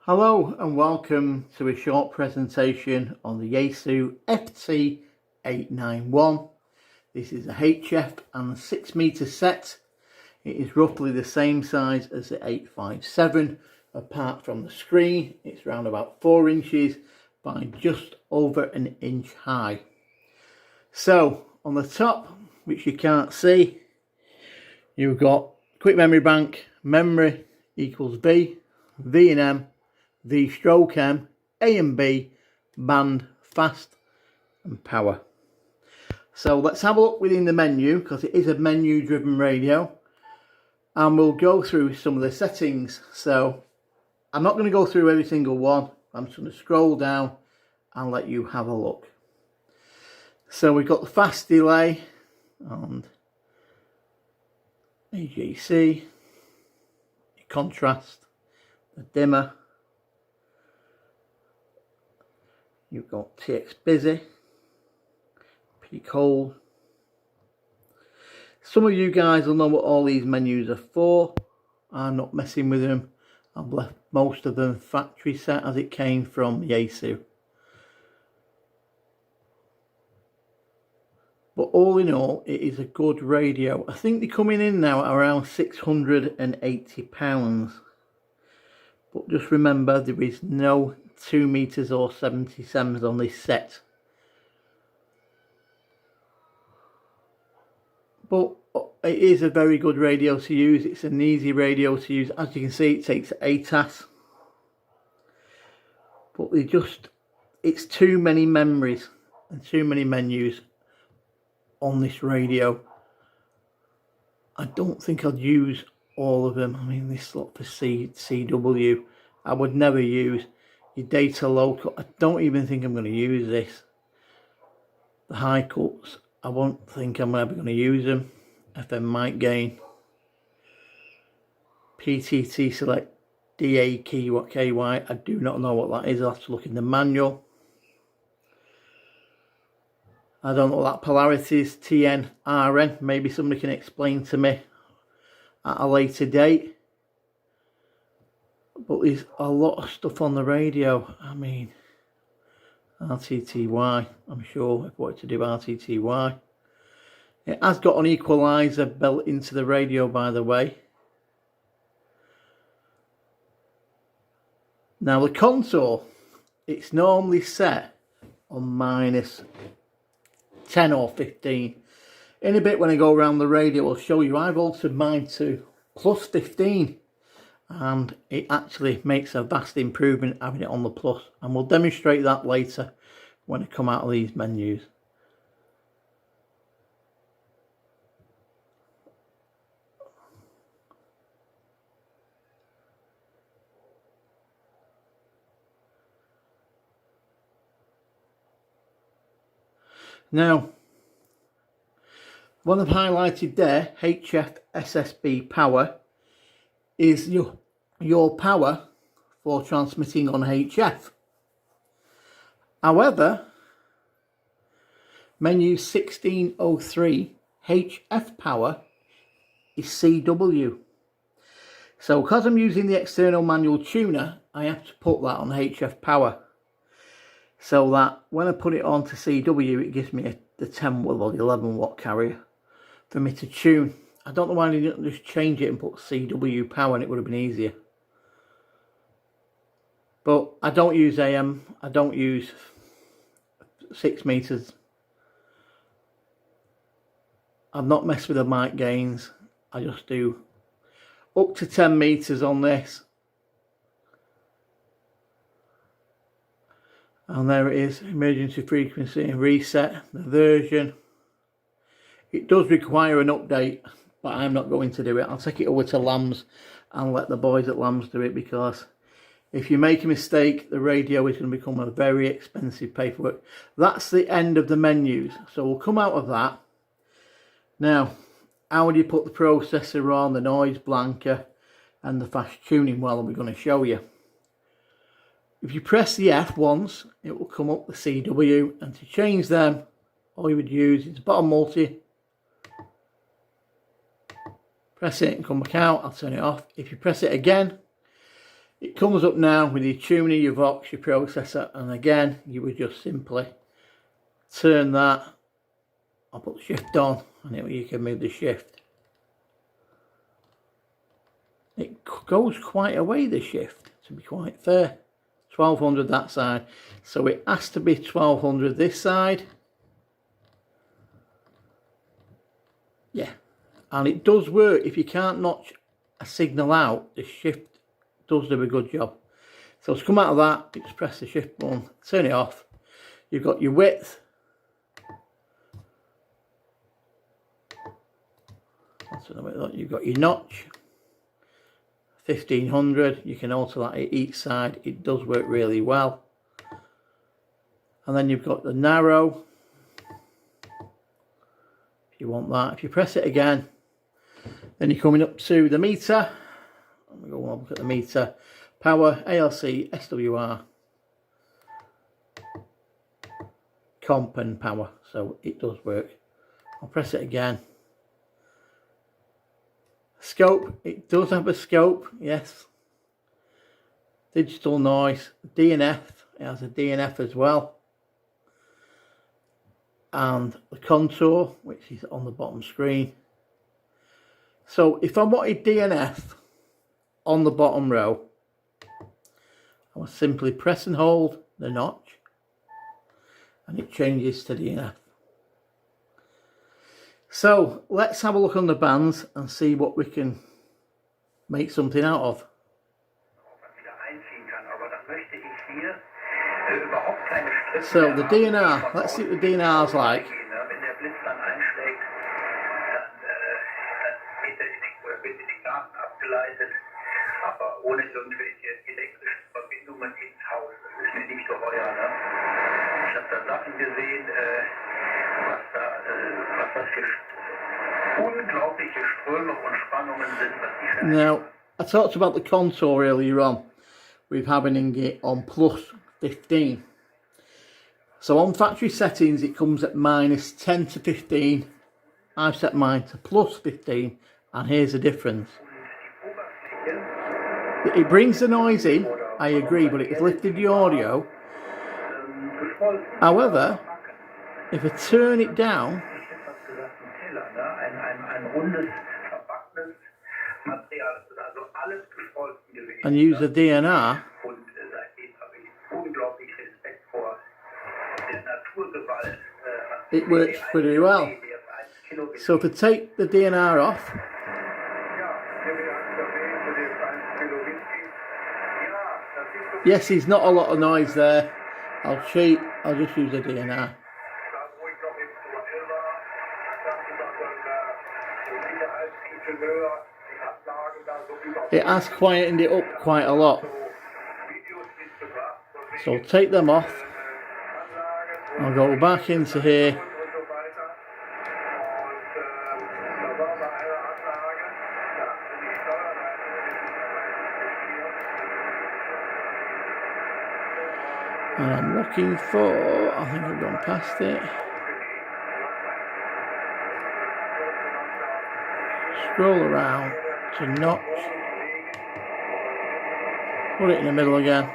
Hello and welcome to a short presentation on the YAESU FT891. This is a HF and 6 meter set. It is roughly the same size as the 857. Apart from the screen, it's around about 4 inches by just over an inch high. So on the top, which you can't see, you've got quick memory bank, memory equals V, V and M, V stroke M, A and B, band, fast and power. So let's have a look within the menu, because it is a menu driven radio, and we'll go through some of the settings. So I'm not going to go through every single one. I'm just going to scroll down and let you have a look. So we've got the fast delay and AGC, contrast, the dimmer. You've got TX busy, peak hold. Some of you guys will know what all these menus are for. I'm not messing with them. I've left most of them factory set as it came from YAESU. But all in all, it is a good radio. I think they're coming in now at around £680. But just remember, there is no 2 meters or 77s on this set. But it is a very good radio to use. It's an easy radio to use. As you can see, it takes ATAS. But it's too many memories and too many menus on this radio. I don't think I'd use all of them. I mean, this slot for CW, I would never use. Your data local, I don't even think I'm going to use this. The high cuts, I won't think I'm ever going to use them. FM mic gain, PTT select, DA key, what KY, I do not know what that is. I'll have to look in the manual. I don't know what that polarity is, TN, RN. Maybe somebody can explain to me at a later date. But there's a lot of stuff on the radio. I mean, RTTY, I'm sure if I wanted to do RTTY. It has got an equalizer built into the radio, by the way. Now the contour, it's normally set on minus 10 or 15. In a bit when I go around the radio, I'll show you I've altered mine to plus 15. And it actually makes a vast improvement having it on the plus, and we'll demonstrate that later when I come out of these menus. Now, what I've highlighted there, HF SSB power, is your power for transmitting on HF. However, menu 1603 HF power is CW. So because I'm using the external manual tuner, I have to put that on HF power. So that when I put it on to CW, it gives me the 10 watt or 11 watt carrier for me to tune. I don't know why they didn't just change it and put CW power, and it would have been easier. But I don't use AM, I don't use 6 meters. I've not messed with the mic gains. I just do up to 10 meters on this. And there it is, emergency frequency and reset, the version. It does require an update, but I'm not going to do it. I'll take it over to Lambs and let the boys at Lambs do it, because if you make a mistake, the radio is going to become a very expensive paperwork. That's the end of the menus. So we'll come out of that. Now, how do you put the processor on, the noise blanker and the fast tuning? Well, we're going to show you. If you press the F once, it will come up the CW, and to change them, all you would use is bottom multi. Press it and come back out. I'll turn it off. If you press it again, It comes up now with your tuner, your Vox, your processor, and again you would just simply turn that. I'll put the shift on and you can move the shift. It goes quite a way, the shift, to be quite fair. 1200 that side, so it has to be 1200 this side. Yeah, and it does work. If you can't notch a signal out, the shift does do a good job. So to come out of that, you just press the shift button, turn it off. You've got your width. You've got your notch, 1500. You can alter that at each side. It does work really well. And then you've got the narrow. If you want that, if you press it again, then you're coming up to the meter. We go and look at the meter. Power, ALC, SWR, comp and power. So it does work. I'll press it again. Scope, it does have a scope, yes. Digital noise, DNF, it has a DNF as well. And the contour, which is on the bottom screen. So if I wanted DNF on the bottom row, I will simply press and hold the notch and it changes to DNF. So let's have a look on the bands and see what we can make something out of. So the DNR, let's see what the DNR is like. Now, I talked about the contour earlier on with having it on plus 15. So on factory settings it comes at minus 10 to 15. I've set mine to plus 15 and here's the difference. It brings the noise in, I agree, but it has lifted the audio. However, if I turn it down and use the DNR, it works pretty well. So if I take the DNR off, yes, there's not a lot of noise there. I'll cheat, I'll just use the DNR. It has quietened it up quite a lot. So I'll take them off. I'll go back into here. And I'm looking for, I think I've gone past it. Scroll around to notch. Put it in the middle again.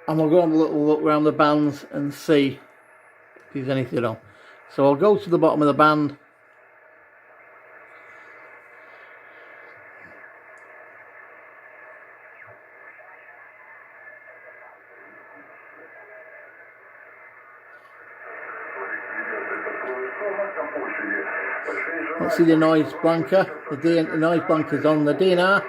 And we'll go and have a little look around the bands and see if there's anything on. So I'll go to the bottom of the band. Let's see the noise blanker. The noise blanker's on the DNR.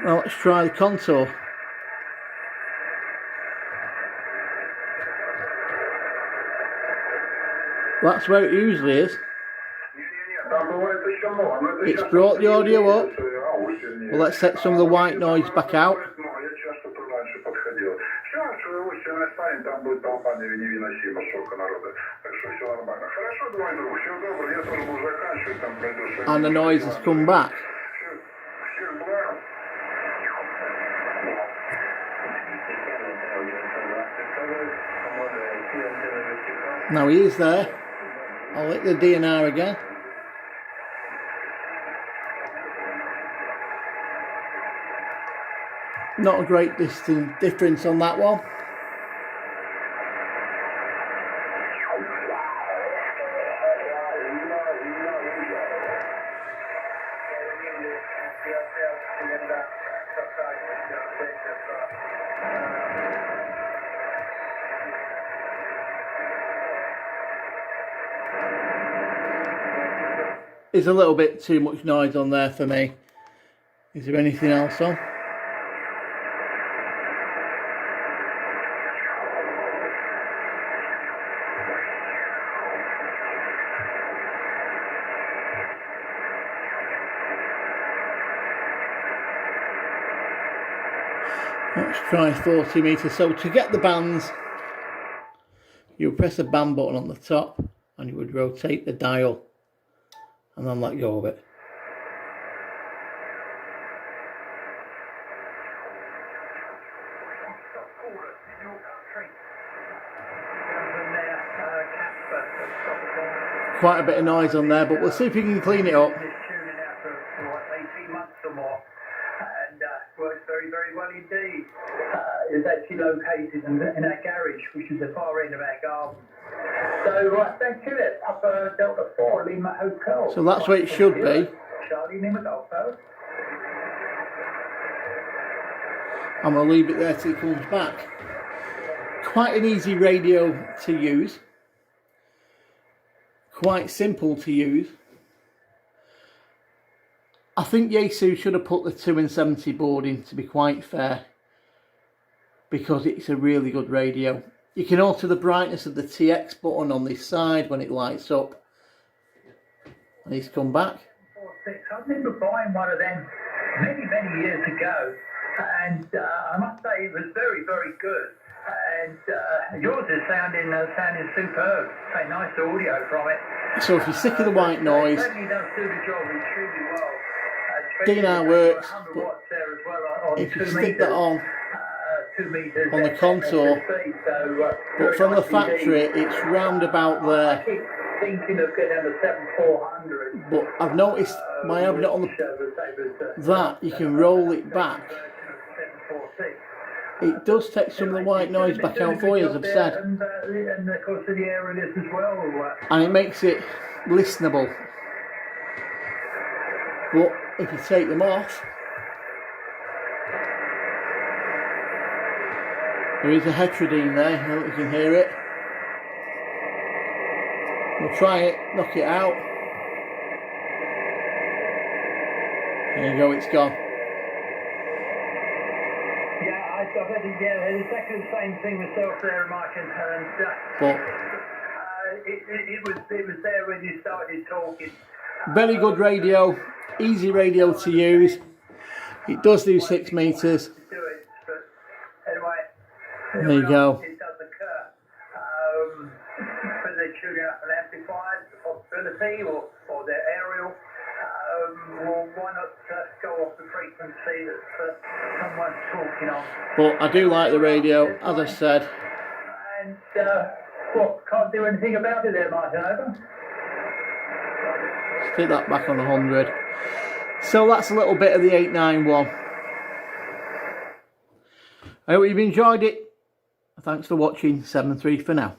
Now let's try the contour. That's where it usually is. It's brought the audio up. Well, let's set some of the white noise back out. And the noise has come back. Now he is there. I'll hit the DNR again. Not a great difference on that one. There's a little bit too much noise on there for me. Is there anything else on? Let's try 40 meters. So to get the bands, you would press the band button on the top and you would rotate the dial and then let go of it. Quite a bit of noise on there, but we'll see if we can clean it up. Works very, very well indeed. It's actually located in our garage, which is the far end of our garden. So, thank you, that's Upper Delta 4, Lima Hotel. So that's where it should be. Charlie Lima Delta. I'm going to leave it there till it comes back. Quite an easy radio to use. Quite simple to use. I think YAESU should have put the 270 board in, to be quite fair, because it's a really good radio. You can alter the brightness of the TX button on this side when it lights up. And he's come back. I remember buying one of them many, many years ago, and I must say it was very, very good. And yours is sounding superb. Say, nice audio from it. So if you're sick of the white noise, it certainly does do the job extremely well. DNR works, but if you stick that on the contour, but from the factory it's round about there. I keep thinking of getting the 7400. But I've noticed by having it on that you can roll it back. It does take some of the white noise back out for you, as I've said, and of course the aerialist as well. And it makes it listenable. But if you take them off, there is a heterodyne there. I hope you can hear it. We'll try it, knock it out. There you go, it's gone. Yeah, I've had exactly the same thing myself there, Mark, and but it was there when you started talking. Very good radio, easy radio to use. It does do 6 meters. There you go. It does occur. Whether they're tuning up an amplifier, the possibility, or their aerial. Well, why not go off the frequency that someone's talking on? But I do like the radio, as I said. And, can't do anything about it there, Martin, over? Stick that back on 100. So that's a little bit of the 891. I hope you've enjoyed it. Thanks for watching. 7-3 for now.